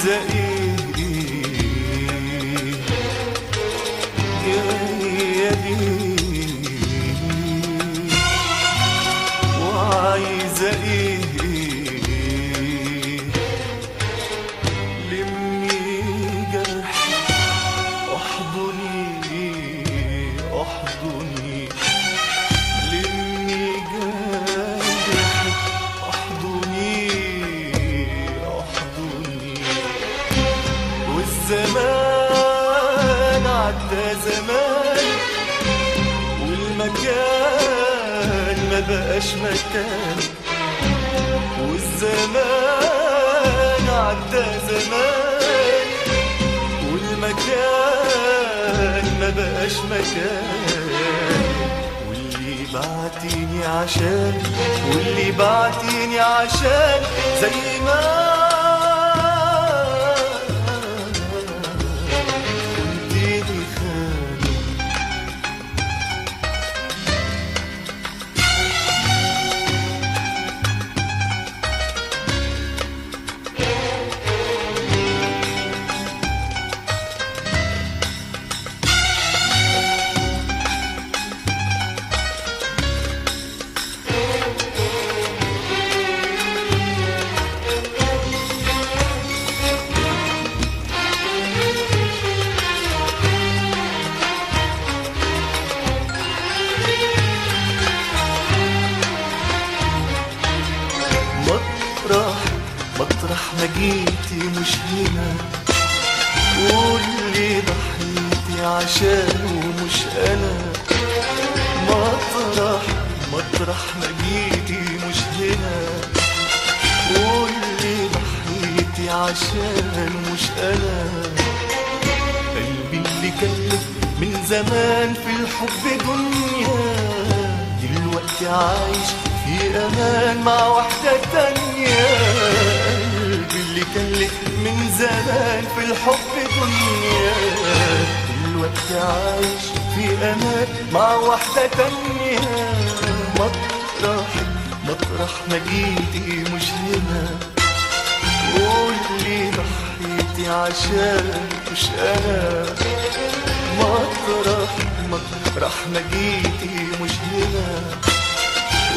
وعايزة ايه جاية ليه وعايزة ايه لمي جرحي احضني احضني لمي جرحي احضني احضني والزمان عدى زمان والمكان ما بقاش مكان والزمان عدى زمان والمكان ما بقاش مكان واللي بعتيني عشان واللي بعتيني عشان زي ما كنتيني خاني مطرح ما جيتي مش هنا واللي ضحيتي عشانه مش انا مطرح ما جيتي مش هنا واللي ضحيتي عشانه مش انا قلبي اللي كلف من زمان في الحب دنيا دلوقتي عايش في امان مع واحدة تانية قلبي اللي كان لك من زمان في الحب دنيا دلوقتي عايش في امان مع واحدة تانية مطرح ما جيتي مش هنا واللي ضحيتي عشان مش انا مطرح ما جيتي مش هنا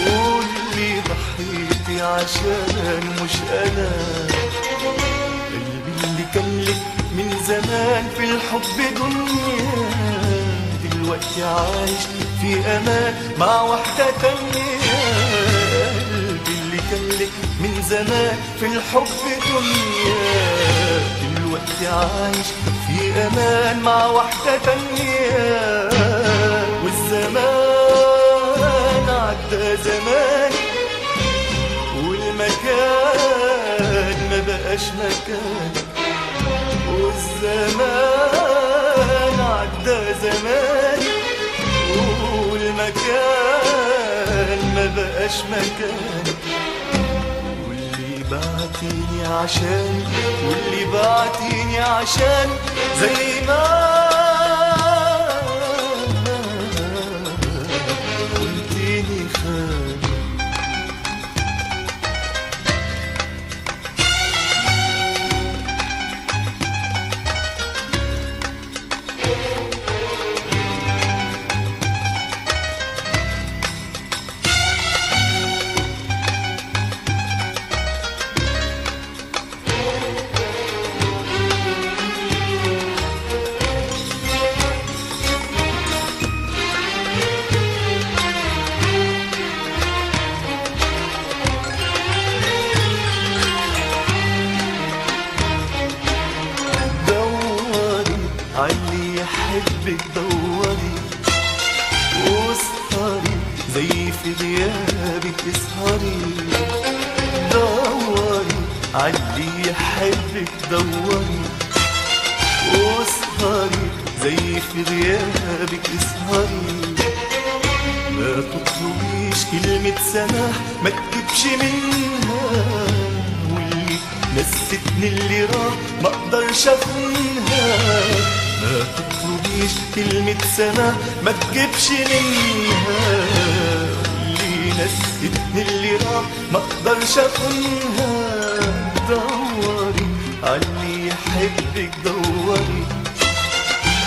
واللي ضحيتي عشان مش انا قلبي اللي كان لك من زمان في الحب دنيا دلوقتي عايش في امان مع واحدة تانية قلبي اللي كان لك من زمان في الحب دنيا دلوقتي عايش في امان مع واحدة تانية والزمان عدى زمان والمكان ما بقاش مكان والزمان عدى زمان والمكان ما بقاش مكان واللي بعتيني عشان زي ما كنتيني خاني عاللي يحبك دوري واسهري زي في غيابك اسهري دوري عاللي يحبك دوري واسهري زي في غيابك اسهري ما تطلبيش كلمة سماح ما تجيبش منها واللي نستني اللي راح ما اقدرش اخونها ما تطلبيش كلمة سماح ما تجيبش منها اللي نستني اللي راح ما اقدرش اخونها دوري علي يحبك دوري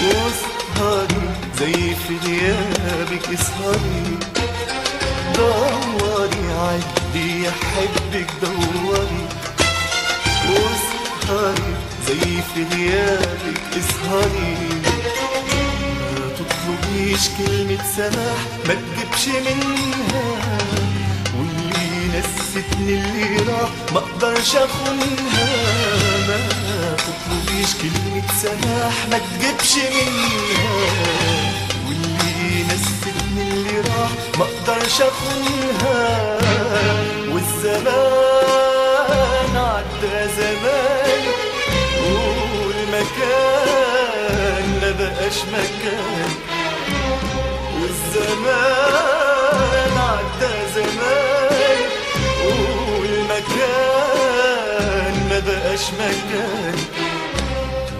واسهري زي في غيابك اسهري دوري عاللي يحبك دوري واسهري زي في غيابك اسهري ما تطلبيش كلمة سماح ما تجيبش منها واللي نستني اللي راح ما اقدرش اخونها ما تطلبيش كلمة سماح ما تجيبش منها واللي نستني اللي راح ما اقدرش اخونها والزمان عدى زمان والمكان ما بقاش مكان والزمان عدى زمان والمكان ما بقاش مكان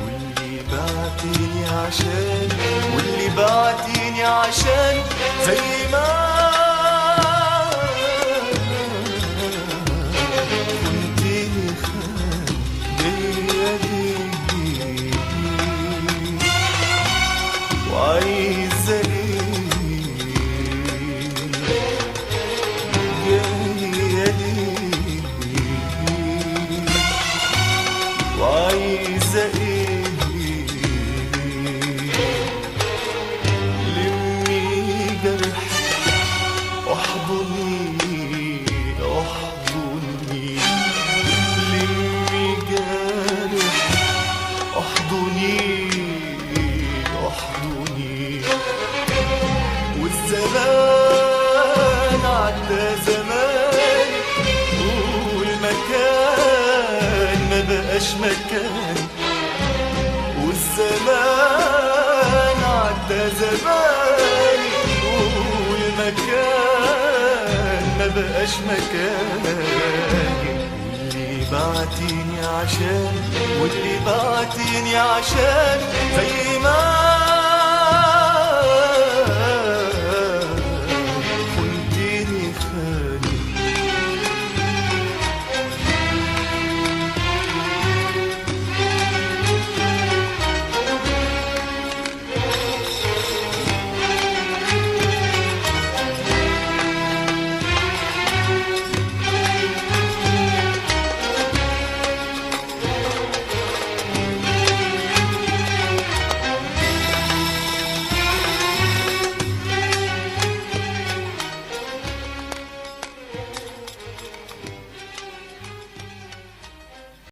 واللي بعتيني عشان واللي بعتيني عشان زي ما كنتيني خان جاية ليكي وعايزة وعايزة ايه لمي جرح احضني احضني لمي جرح احضني احضني والزمان عدى زمان والمكان ما بقاش مكان والزمان عدى زمان والمكان ما بقاش مكان واللي بعتيني عشان واللي بعتيني عشان زي ما كنتيني خان